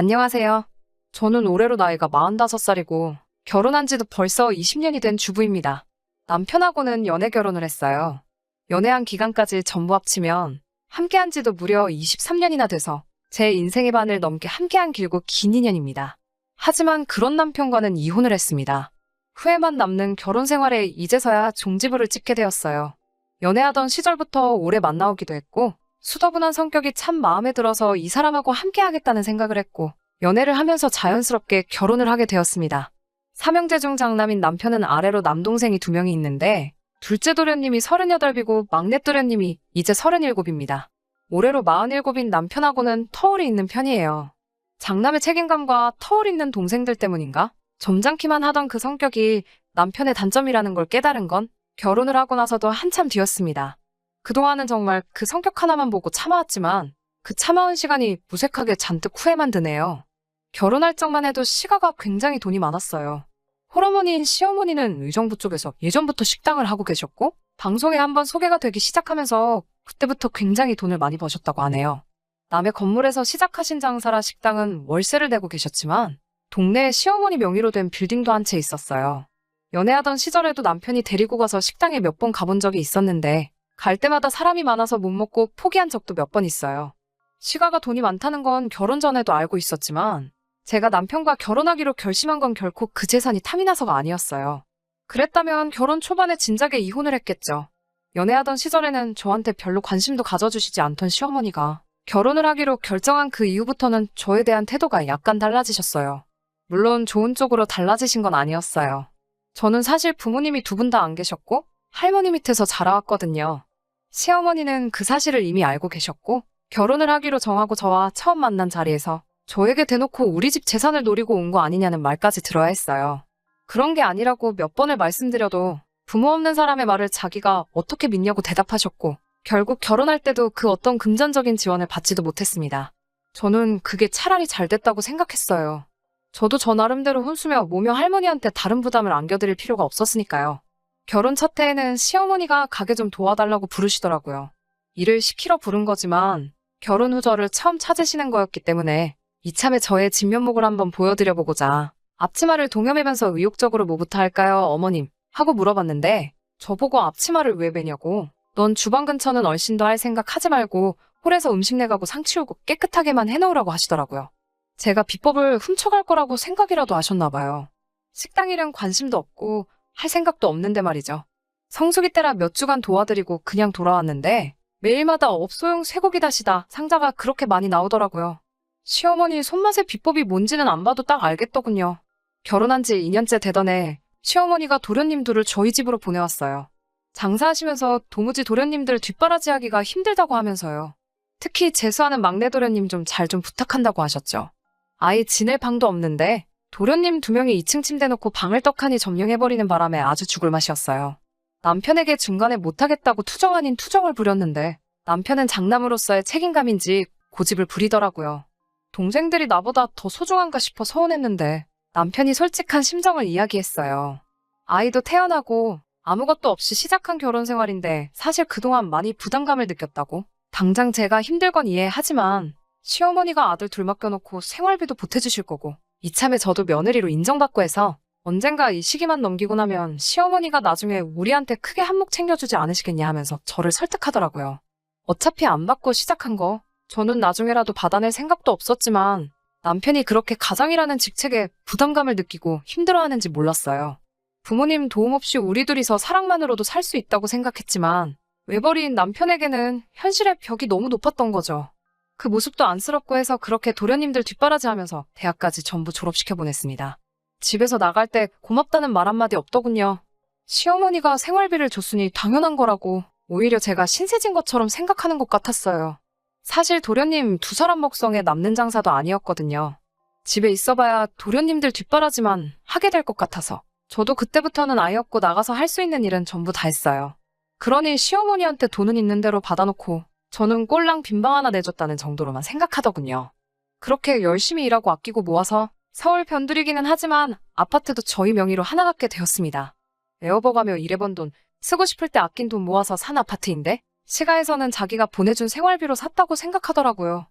안녕하세요. 저는 올해로 나이가 45살이고 결혼한 지도 벌써 20년이 된 주부입니다. 남편하고는 연애 결혼을 했어요. 연애한 기간까지 전부 합치면 함께한 지도 무려 23년이나 돼서 제 인생의 반을 넘게 함께한 길고 긴 인연입니다. 하지만 그런 남편과는 이혼을 했습니다. 후회만 남는 결혼 생활에 이제서야 종지부를 찍게 되었어요. 연애하던 시절부터 오래 만나오기도 했고 수더분한 성격이 참 마음에 들어서 이 사람하고 함께 하겠다는 생각을 했고 연애를 하면서 자연스럽게 결혼을 하게 되었습니다. 삼형제 중 장남인 남편은 아래로 남동생이 2명이 있는데 둘째 도련님이 38이고 막내 도련님이 이제 37입니다. 올해로 47인 남편하고는 터울이 있는 편이에요. 장남의 책임감과 터울 있는 동생들 때문인가? 점잖기만 하던 그 성격이 남편의 단점이라는 걸 깨달은 건 결혼을 하고 나서도 한참 뒤였습니다. 그동안은 정말 그 성격 하나만 보고 참아왔지만 그 참아온 시간이 무색하게 잔뜩 후회만 드네요. 결혼할 적만 해도 시가가 굉장히 돈이 많았어요. 홀어머니인 시어머니는 의정부 쪽에서 예전부터 식당을 하고 계셨고 방송에 한번 소개가 되기 시작하면서 그때부터 굉장히 돈을 많이 버셨다고 하네요. 남의 건물에서 시작하신 장사라 식당은 월세를 내고 계셨지만 동네에 시어머니 명의로 된 빌딩도 한 채 있었어요. 연애하던 시절에도 남편이 데리고 가서 식당에 몇 번 가본 적이 있었는데 갈 때마다 사람이 많아서 못 먹고 포기한 적도 몇 번 있어요. 시가가 돈이 많다는 건 결혼 전에도 알고 있었지만 제가 남편과 결혼하기로 결심한 건 결코 그 재산이 탐이 나서가 아니었어요. 그랬다면 결혼 초반에 진작에 이혼을 했겠죠. 연애하던 시절에는 저한테 별로 관심도 가져주시지 않던 시어머니가 결혼을 하기로 결정한 그 이후부터는 저에 대한 태도가 약간 달라지셨어요. 물론 좋은 쪽으로 달라지신 건 아니었어요. 저는 사실 부모님이 2분 다 안 계셨고 할머니 밑에서 자라왔거든요. 시어머니는 그 사실을 이미 알고 계셨고 결혼을 하기로 정하고 저와 처음 만난 자리에서 저에게 대놓고 우리 집 재산을 노리고 온 거 아니냐는 말까지 들어야 했어요. 그런 게 아니라고 몇 번을 말씀드려도 부모 없는 사람의 말을 자기가 어떻게 믿냐고 대답하셨고 결국 결혼할 때도 그 어떤 금전적인 지원을 받지도 못했습니다. 저는 그게 차라리 잘 됐다고 생각했어요. 저도 저 나름대로 혼수며 모며 할머니한테 다른 부담을 안겨드릴 필요가 없었으니까요. 결혼 첫 해에는 시어머니가 가게 좀 도와달라고 부르시더라고요. 일을 시키러 부른 거지만 결혼 후 저를 처음 찾으시는 거였기 때문에 이참에 저의 진면목을 한번 보여드려보고자 앞치마를 동여매면서 의욕적으로 뭐부터 할까요, 어머님? 하고 물어봤는데 저보고 앞치마를 왜 매냐고 넌 주방 근처는 얼씬도 할 생각 하지 말고 홀에서 음식 내가고 상 치우고 깨끗하게만 해놓으라고 하시더라고요. 제가 비법을 훔쳐갈 거라고 생각이라도 하셨나 봐요. 식당 일은 관심도 없고 할 생각도 없는데 말이죠. 성수기 때라 몇 주간 도와드리고 그냥 돌아왔는데 매일마다 업소용 쇠고기 다시다 상자가 그렇게 많이 나오더라고요. 시어머니 손맛의 비법이 뭔지는 안 봐도 딱 알겠더군요. 결혼한 지 2년째 되던 해 시어머니가 도련님 둘을 저희 집으로 보내왔어요. 장사하시면서 도무지 도련님들 뒷바라지하기가 힘들다고 하면서요. 특히 재수하는 막내 도련님 좀 잘 좀 부탁한다고 하셨죠. 아예 지낼 방도 없는데 도련님 2명이 2층 침대 놓고 방을 떡하니 점령해버리는 바람에 아주 죽을 맛이었어요. 남편에게 중간에 못하겠다고 투정 아닌 투정을 부렸는데 남편은 장남으로서의 책임감인지 고집을 부리더라고요. 동생들이 나보다 더 소중한가 싶어 서운했는데 남편이 솔직한 심정을 이야기했어요. 아이도 태어나고 아무것도 없이 시작한 결혼 생활인데 사실 그동안 많이 부담감을 느꼈다고. 당장 제가 힘들건 이해하지만 시어머니가 아들 둘 맡겨놓고 생활비도 보태주실 거고 이참에 저도 며느리로 인정받고 해서 언젠가 이 시기만 넘기고 나면 시어머니가 나중에 우리한테 크게 한몫 챙겨주지 않으시겠냐 하면서 저를 설득하더라고요. 어차피 안 받고 시작한 거 저는 나중에라도 받아낼 생각도 없었지만 남편이 그렇게 가장이라는 직책에 부담감을 느끼고 힘들어하는지 몰랐어요. 부모님 도움 없이 우리 둘이서 사랑만으로도 살 수 있다고 생각했지만 외벌이인 남편에게는 현실의 벽이 너무 높았던 거죠. 그 모습도 안쓰럽고 해서 그렇게 도련님들 뒷바라지하면서 대학까지 전부 졸업시켜 보냈습니다. 집에서 나갈 때 고맙다는 말 한마디 없더군요. 시어머니가 생활비를 줬으니 당연한 거라고 오히려 제가 신세진 것처럼 생각하는 것 같았어요. 사실 도련님 2사람 먹성에 남는 장사도 아니었거든요. 집에 있어봐야 도련님들 뒷바라지만 하게 될 것 같아서 저도 그때부터는 아이 없고 나가서 할 수 있는 일은 전부 다 했어요. 그러니 시어머니한테 돈은 있는 대로 받아놓고 저는 꼴랑 빈방 하나 내줬다는 정도로만 생각하더군요. 그렇게 열심히 일하고 아끼고 모아서 서울 변두리기는 하지만 아파트도 저희 명의로 하나 갖게 되었습니다. 에어버가며 일해본 돈, 쓰고 싶을 때 아낀 돈 모아서 산 아파트인데 시가에서는 자기가 보내준 생활비로 샀다고 생각하더라고요.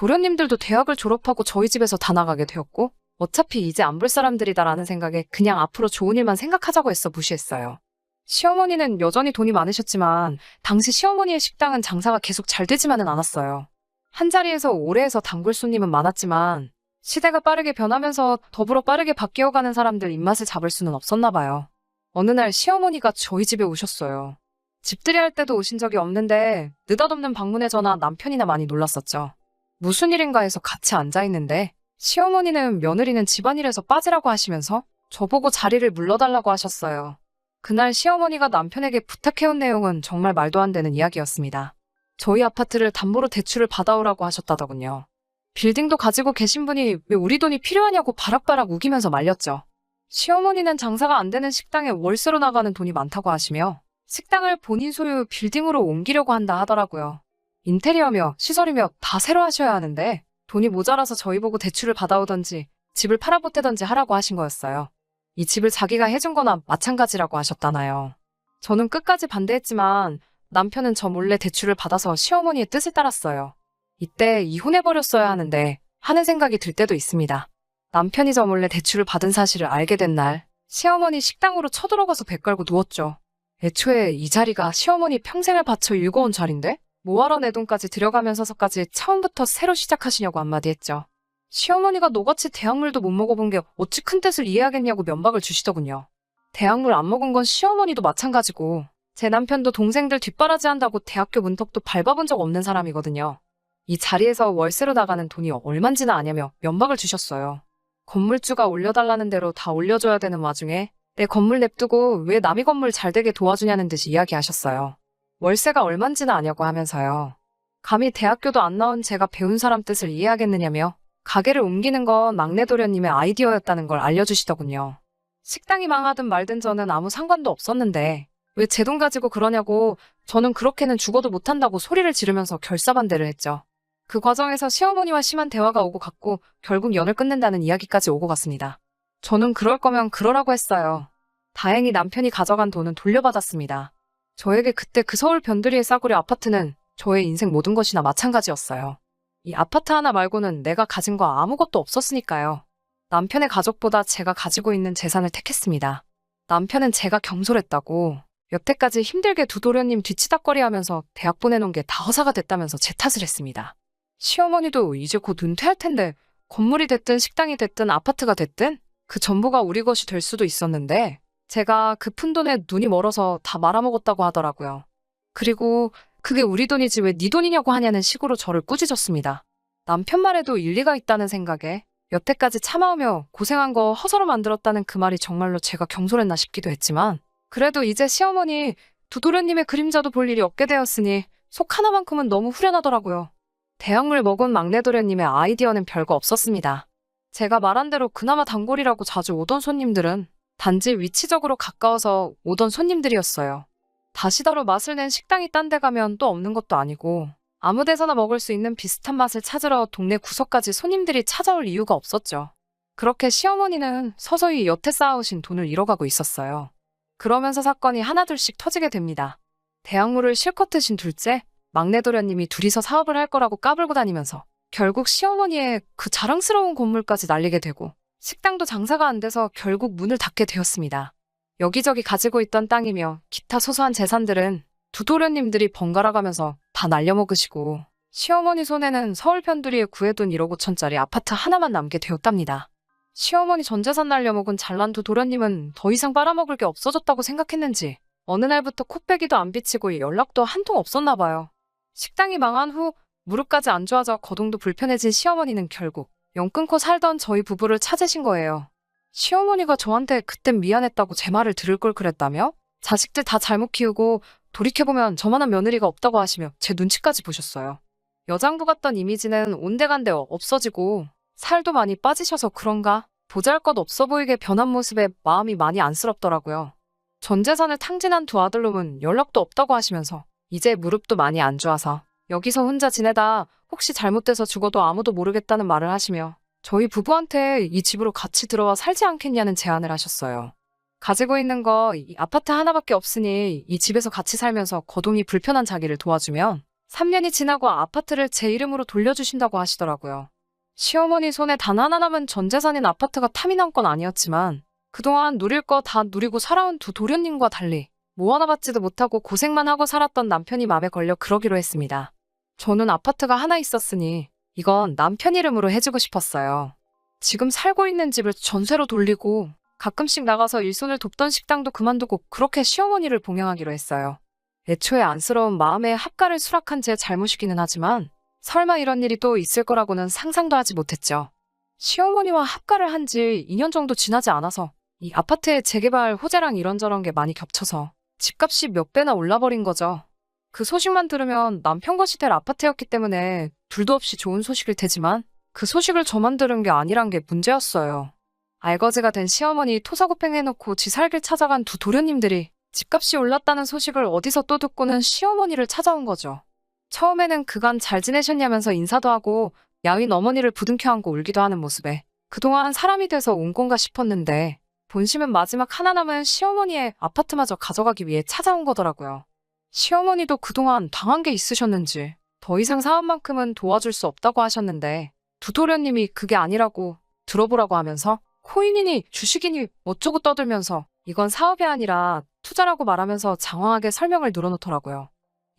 도련님들도 대학을 졸업하고 저희 집에서 다 나가게 되었고 어차피 이제 안 볼 사람들이다라는 생각에 그냥 앞으로 좋은 일만 생각하자고 했어 무시했어요. 시어머니는 여전히 돈이 많으셨지만 당시 시어머니의 식당은 장사가 계속 잘 되지만은 않았어요. 한자리에서 오래 해서 단골 손님은 많았지만 시대가 빠르게 변하면서 더불어 빠르게 바뀌어가는 사람들 입맛을 잡을 수는 없었나 봐요. 어느 날 시어머니가 저희 집에 오셨어요. 집들이 할 때도 오신 적이 없는데 느닷없는 방문에 저나 남편이나 많이 놀랐었죠. 무슨 일인가 해서 같이 앉아있는데 시어머니는 며느리는 집안일에서 빠지라고 하시면서 저보고 자리를 물러달라고 하셨어요. 그날 시어머니가 남편에게 부탁해온 내용은 정말 말도 안 되는 이야기였습니다. 저희 아파트를 담보로 대출을 받아오라고 하셨다더군요. 빌딩도 가지고 계신 분이 왜 우리 돈이 필요하냐고 바락바락 우기면서 말렸죠. 시어머니는 장사가 안 되는 식당에 월세로 나가는 돈이 많다고 하시며 식당을 본인 소유 빌딩으로 옮기려고 한다 하더라고요. 인테리어며 시설이며 다 새로 하셔야 하는데 돈이 모자라서 저희 보고 대출을 받아오던지 집을 팔아보태던지 하라고 하신 거였어요. 이 집을 자기가 해준 거나 마찬가지라고 하셨다나요. 저는 끝까지 반대했지만 남편은 저 몰래 대출을 받아서 시어머니의 뜻을 따랐어요. 이때 이혼해버렸어야 하는데 하는 생각이 들 때도 있습니다. 남편이 저 몰래 대출을 받은 사실을 알게 된 날 시어머니 식당으로 쳐들어가서 배 깔고 누웠죠. 애초에 이 자리가 시어머니 평생을 바쳐 일궈온 자리인데 뭐하러 내 돈까지 들여가면서까지 처음부터 새로 시작하시냐고 한마디 했죠. 시어머니가 너같이 대학물도 못 먹어본 게 어찌 큰 뜻을 이해하겠냐고 면박을 주시더군요. 대학물 안 먹은 건 시어머니도 마찬가지고 제 남편도 동생들 뒷바라지 한다고 대학교 문턱도 밟아본 적 없는 사람이거든요. 이 자리에서 월세로 나가는 돈이 얼만지나 아냐며 면박을 주셨어요. 건물주가 올려달라는 대로 다 올려줘야 되는 와중에 내 건물 냅두고 왜 남의 건물 잘 되게 도와주냐는 듯이 이야기하셨어요. 월세가 얼만지나 아냐고 하면서요. 감히 대학교도 안 나온 제가 배운 사람 뜻을 이해하겠느냐며 가게를 옮기는 건 막내 도련님의 아이디어였다는 걸 알려주시더군요. 식당이 망하든 말든 저는 아무 상관도 없었는데 왜 제 돈 가지고 그러냐고 저는 그렇게는 죽어도 못한다고 소리를 지르면서 결사반대를 했죠. 그 과정에서 시어머니와 심한 대화가 오고 갔고 결국 연을 끊는다는 이야기까지 오고 갔습니다. 저는 그럴 거면 그러라고 했어요. 다행히 남편이 가져간 돈은 돌려받았습니다. 저에게 그때 그 서울 변두리의 싸구려 아파트는 저의 인생 모든 것이나 마찬가지였어요. 이 아파트 하나 말고는 내가 가진 거 아무것도 없었으니까요. 남편의 가족보다 제가 가지고 있는 재산을 택했습니다. 남편은 제가 경솔했다고 여태까지 힘들게 두 도련님 뒤치다꺼리하면서 대학 보내놓은 게 다 허사가 됐다면서 제 탓을 했습니다. 시어머니도 이제 곧 은퇴할 텐데 건물이 됐든 식당이 됐든 아파트가 됐든 그 전부가 우리 것이 될 수도 있었는데 제가 그 푼돈에 눈이 멀어서 다 말아먹었다고 하더라고요. 그리고 그게 우리 돈이지 왜 네 돈이냐고 하냐는 식으로 저를 꾸짖었습니다. 남편 말에도 일리가 있다는 생각에 여태까지 참아오며 고생한 거 허서로 만들었다는 그 말이 정말로 제가 경솔했나 싶기도 했지만 그래도 이제 시어머니 두 도련님의 그림자도 볼 일이 없게 되었으니 속 하나만큼은 너무 후련하더라고요. 대학물 먹은 막내 도련님의 아이디어는 별거 없었습니다. 제가 말한 대로 그나마 단골이라고 자주 오던 손님들은 단지 위치적으로 가까워서 오던 손님들이었어요. 다시다로 맛을 낸 식당이 딴 데 가면 또 없는 것도 아니고 아무 데서나 먹을 수 있는 비슷한 맛을 찾으러 동네 구석까지 손님들이 찾아올 이유가 없었죠. 그렇게 시어머니는 서서히 여태 쌓아오신 돈을 잃어가고 있었어요. 그러면서 사건이 하나둘씩 터지게 됩니다. 대학물을 실컷 드신 둘째, 막내 도련님이 둘이서 사업을 할 거라고 까불고 다니면서 결국 시어머니의 그 자랑스러운 건물까지 날리게 되고 식당도 장사가 안 돼서 결국 문을 닫게 되었습니다. 여기저기 가지고 있던 땅이며 기타 소소한 재산들은 두 도련님들이 번갈아 가면서 다 날려먹으시고 시어머니 손에는 서울 편두리에 구해둔 1억 5천짜리 아파트 하나만 남게 되었답니다. 시어머니 전 재산 날려먹은 잘난 두 도련님은 더 이상 빨아먹을 게 없어졌다고 생각했는지 어느 날부터 코빼기도 안 비치고 연락도 한 통 없었나 봐요. 식당이 망한 후 무릎까지 안 좋아져 거동도 불편해진 시어머니는 결국 영 끊고 살던 저희 부부를 찾으신 거예요. 시어머니가 저한테 그땐 미안했다고 제 말을 들을 걸 그랬다며? 자식들 다 잘못 키우고 돌이켜보면 저만한 며느리가 없다고 하시며 제 눈치까지 보셨어요. 여장부 같던 이미지는 온데간데 없어지고 살도 많이 빠지셔서 그런가? 보잘것없어 보이게 변한 모습에 마음이 많이 안쓰럽더라고요. 전 재산을 탕진한 두 아들놈은 연락도 없다고 하시면서 이제 무릎도 많이 안 좋아서 여기서 혼자 지내다 혹시 잘못돼서 죽어도 아무도 모르겠다는 말을 하시며 저희 부부한테 이 집으로 같이 들어와 살지 않겠냐는 제안을 하셨어요. 가지고 있는 거 이 아파트 하나밖에 없으니 이 집에서 같이 살면서 거동이 불편한 자기를 도와주면 3년이 지나고 아파트를 제 이름으로 돌려주신다고 하시더라고요. 시어머니 손에 단 하나 남은 전 재산인 아파트가 탐이 난 건 아니었지만 그동안 누릴 거 다 누리고 살아온 두 도련님과 달리 뭐 하나 받지도 못하고 고생만 하고 살았던 남편이 맘에 걸려 그러기로 했습니다. 저는 아파트가 하나 있었으니 이건 남편 이름으로 해주고 싶었어요. 지금 살고 있는 집을 전세로 돌리고 가끔씩 나가서 일손을 돕던 식당도 그만두고 그렇게 시어머니를 봉양하기로 했어요. 애초에 안쓰러운 마음에 합가를 수락한 제 잘못이기는 하지만 설마 이런 일이 또 있을 거라고는 상상도 하지 못했죠. 시어머니와 합가를 한 지 2년 정도 지나지 않아서 이 아파트의 재개발 호재랑 이런저런 게 많이 겹쳐서 집값이 몇 배나 올라버린 거죠. 그 소식만 들으면 남편 것이 될 아파트였기 때문에 둘도 없이 좋은 소식일 테지만 그 소식을 저만 들은 게 아니란 게 문제였어요. 알거지가 된 시어머니 토사구팽해놓고 지 살길 찾아간 두 도련님들이 집값이 올랐다는 소식을 어디서 또 듣고는 시어머니를 찾아온 거죠. 처음에는 그간 잘 지내셨냐면서 인사도 하고 야윈 어머니를 부둥켜 안고 울기도 하는 모습에 그동안 사람이 돼서 온 건가 싶었는데 본심은 마지막 하나 남은 시어머니의 아파트마저 가져가기 위해 찾아온 거더라고요. 시어머니도 그동안 당한 게 있으셨는지 더 이상 사업만큼은 도와줄 수 없다고 하셨는데 두 도련님이 그게 아니라고 들어보라고 하면서 코인이니 주식이니 어쩌고 떠들면서 이건 사업이 아니라 투자라고 말하면서 장황하게 설명을 늘어놓더라고요.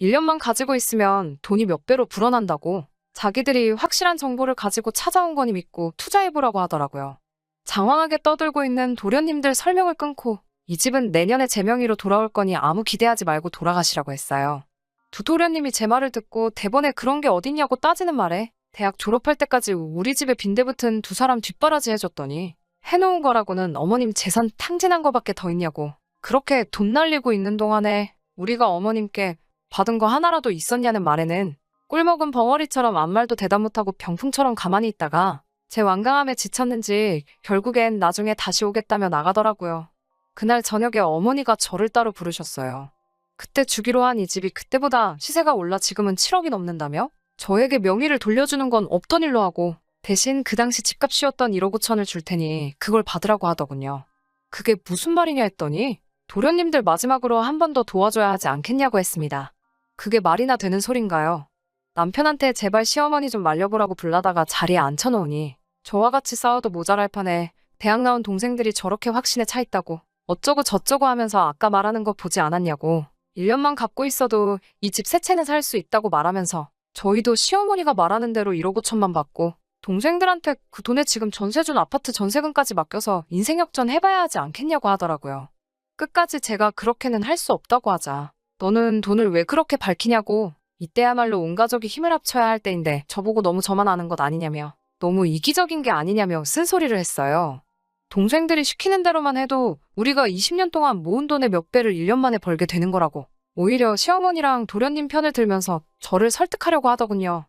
1년만 가지고 있으면 돈이 몇 배로 불어난다고 자기들이 확실한 정보를 가지고 찾아온 거니 믿고 투자해보라고 하더라고요. 장황하게 떠들고 있는 도련님들 설명을 끊고 이 집은 내년에 제 명의로 돌아올 거니 아무 기대하지 말고 돌아가시라고 했어요. 두 도련님이 제 말을 듣고 대본에 그런 게 어딨냐고 따지는 말에 대학 졸업할 때까지 우리 집에 빈대붙은 두 사람 뒷바라지 해줬더니 해놓은 거라고는 어머님 재산 탕진한 거밖에 더 있냐고 그렇게 돈 날리고 있는 동안에 우리가 어머님께 받은 거 하나라도 있었냐는 말에는 꿀먹은 벙어리처럼 아무 말도 대답 못하고 병풍처럼 가만히 있다가 제 완강함에 지쳤는지 결국엔 나중에 다시 오겠다며 나가더라고요. 그날 저녁에 어머니가 저를 따로 부르셨어요. 그때 주기로 한 이 집이 그때보다 시세가 올라 지금은 7억이 넘는다며? 저에게 명의를 돌려주는 건 없던 일로 하고 대신 그 당시 집값이었던 1억 5천을 줄 테니 그걸 받으라고 하더군요. 그게 무슨 말이냐 했더니 도련님들 마지막으로 한 번 더 도와줘야 하지 않겠냐고 했습니다. 그게 말이나 되는 소린가요? 남편한테 제발 시어머니 좀 말려보라고 불러다가 자리에 앉혀놓으니 저와 같이 싸워도 모자랄 판에 대학 나온 동생들이 저렇게 확신에 차 있다고 어쩌고 저쩌고 하면서 아까 말하는 거 보지 않았냐고 1년만 갖고 있어도 이 집 세 채는 살 수 있다고 말하면서 저희도 시어머니가 말하는 대로 1억 5천만 받고 동생들한테 그 돈에 지금 전세 준 아파트 전세금까지 맡겨서 인생 역전 해봐야 하지 않겠냐고 하더라고요. 끝까지 제가 그렇게는 할 수 없다고 하자 너는 돈을 왜 그렇게 밝히냐고 이때야말로 온 가족이 힘을 합쳐야 할 때인데 저보고 너무 저만 아는 것 아니냐며 너무 이기적인 게 아니냐며 쓴소리를 했어요. 동생들이 시키는 대로만 해도 우리가 20년 동안 모은 돈의 몇 배를 1년 만에 벌게 되는 거라고 오히려 시어머니랑 도련님 편을 들면서 저를 설득하려고 하더군요.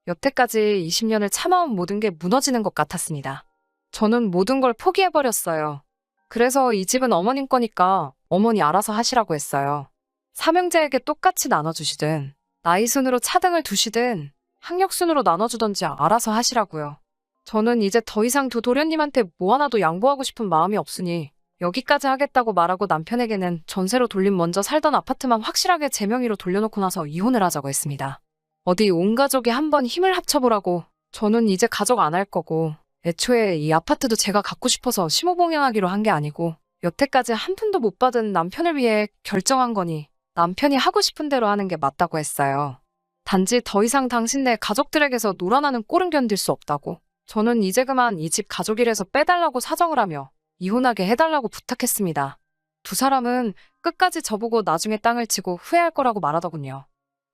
여태까지 20년을 참아온 모든 게 무너지는 것 같았습니다. 저는 모든 걸 포기해버렸어요. 그래서 이 집은 어머님 거니까 어머니 알아서 하시라고 했어요. 삼형제에게 똑같이 나눠주시든 나이 순으로 차등을 두시든 학력 순으로 나눠주던지 알아서 하시라고요. 저는 이제 더 이상 두 도련님한테 뭐 하나도 양보하고 싶은 마음이 없으니 여기까지 하겠다고 말하고 남편에게는 전세로 돌림 먼저 살던 아파트만 확실하게 제 명의로 돌려놓고 나서 이혼을 하자고 했습니다. 어디 온 가족이 한번 힘을 합쳐보라고 저는 이제 가족 안 할 거고 애초에 이 아파트도 제가 갖고 싶어서 심호봉양하기로 한 게 아니고 여태까지 한 푼도 못 받은 남편을 위해 결정한 거니 남편이 하고 싶은 대로 하는 게 맞다고 했어요. 단지 더 이상 당신네 가족들에게서 놀아나는 꼴은 견딜 수 없다고 저는 이제 그만 이 집 가족 일에서 빼달라고 사정을 하며 이혼하게 해달라고 부탁했습니다. 두 사람은 끝까지 저보고 나중에 땅을 치고 후회할 거라고 말하더군요.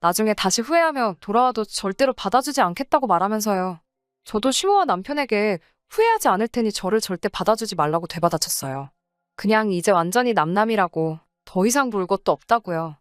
나중에 다시 후회하며 돌아와도 절대로 받아주지 않겠다고 말하면서요. 저도 시모와 남편에게 후회하지 않을 테니 저를 절대 받아주지 말라고 되받아쳤어요. 그냥 이제 완전히 남남이라고 더 이상 볼 것도 없다고요.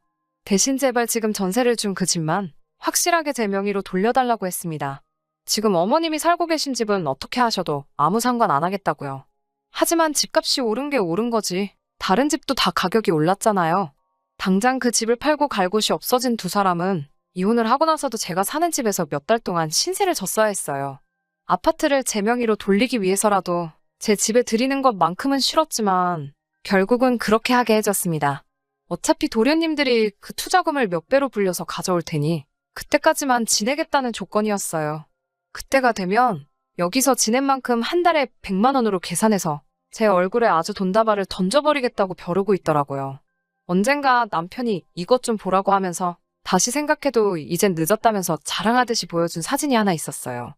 대신 제발 지금 전세를 준 그 집만 확실하게 제 명의로 돌려달라고 했습니다. 지금 어머님이 살고 계신 집은 어떻게 하셔도 아무 상관 안 하겠다고요. 하지만 집값이 오른 게 오른 거지. 다른 집도 다 가격이 올랐잖아요. 당장 그 집을 팔고 갈 곳이 없어진 두 사람은 이혼을 하고 나서도 제가 사는 집에서 몇 달 동안 신세를 졌어야 했어요. 아파트를 제 명의로 돌리기 위해서라도 제 집에 들이는 것만큼은 싫었지만 결국은 그렇게 하게 해줬습니다. 어차피 도련님들이 그 투자금을 몇 배로 불려서 가져올 테니 그때까지만 지내겠다는 조건이었어요. 그때가 되면 여기서 지낸 만큼 한 달에 100만 원으로 계산해서 제 얼굴에 아주 돈다발을 던져버리겠다고 벼르고 있더라고요. 언젠가 남편이 이것 좀 보라고 하면서 다시 생각해도 이젠 늦었다면서 자랑하듯이 보여준 사진이 하나 있었어요.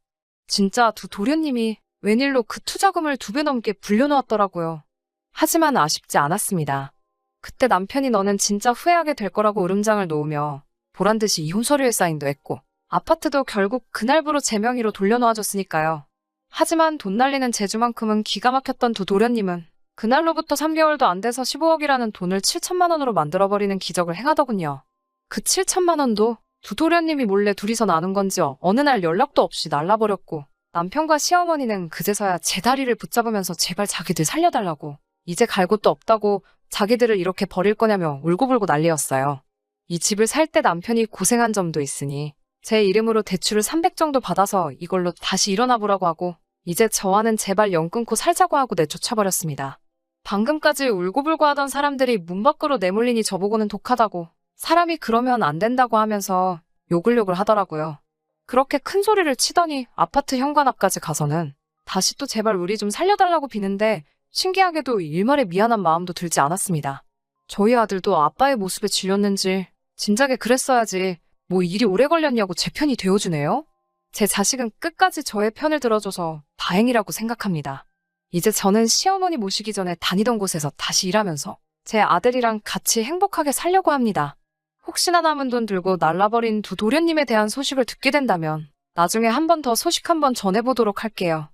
진짜 두 도련님이 웬일로 그 투자금을 2배 넘게 불려놓았더라고요. 하지만 아쉽지 않았습니다. 그때 남편이 너는 진짜 후회하게 될 거라고 으름장을 놓으며 보란듯이 이혼 서류에 사인도 했고 아파트도 결국 그날부로 제 명의로 돌려놓아줬으니까요. 하지만 돈 날리는 재주만큼은 기가 막혔던 두 도련님은 그날로부터 3개월도 안 돼서 15억이라는 돈을 7천만 원으로 만들어버리는 기적을 행하더군요. 그 7천만 원도 두 도련님이 몰래 둘이서 나눈 건지 어느 날 연락도 없이 날라버렸고 남편과 시어머니는 그제서야 제 다리를 붙잡으면서 제발 자기들 살려달라고 이제 갈 곳도 없다고 자기들을 이렇게 버릴 거냐며 울고불고 난리였어요. 이 집을 살 때 남편이 고생한 점도 있으니 제 이름으로 대출을 300 정도 받아서 이걸로 다시 일어나 보라고 하고 이제 저와는 제발 연 끊고 살자고 하고 내쫓아버렸습니다. 방금까지 울고불고 하던 사람들이 문 밖으로 내몰리니 저보고는 독하다고 사람이 그러면 안 된다고 하면서 욕을 하더라고요. 그렇게 큰 소리를 치더니 아파트 현관 앞까지 가서는 다시 또 제발 우리 좀 살려달라고 비는데 신기하게도 일말의 미안한 마음도 들지 않았습니다. 저희 아들도 아빠의 모습에 질렸는지 진작에 그랬어야지 뭐 일이 오래 걸렸냐고 제 편이 되어주네요. 제 자식은 끝까지 저의 편을 들어줘서 다행이라고 생각합니다. 이제 저는 시어머니 모시기 전에 다니던 곳에서 다시 일하면서 제 아들이랑 같이 행복하게 살려고 합니다. 혹시나 남은 돈 들고 날라버린 두 도련님에 대한 소식을 듣게 된다면 나중에 한 번 더 소식 한번 전해보도록 할게요.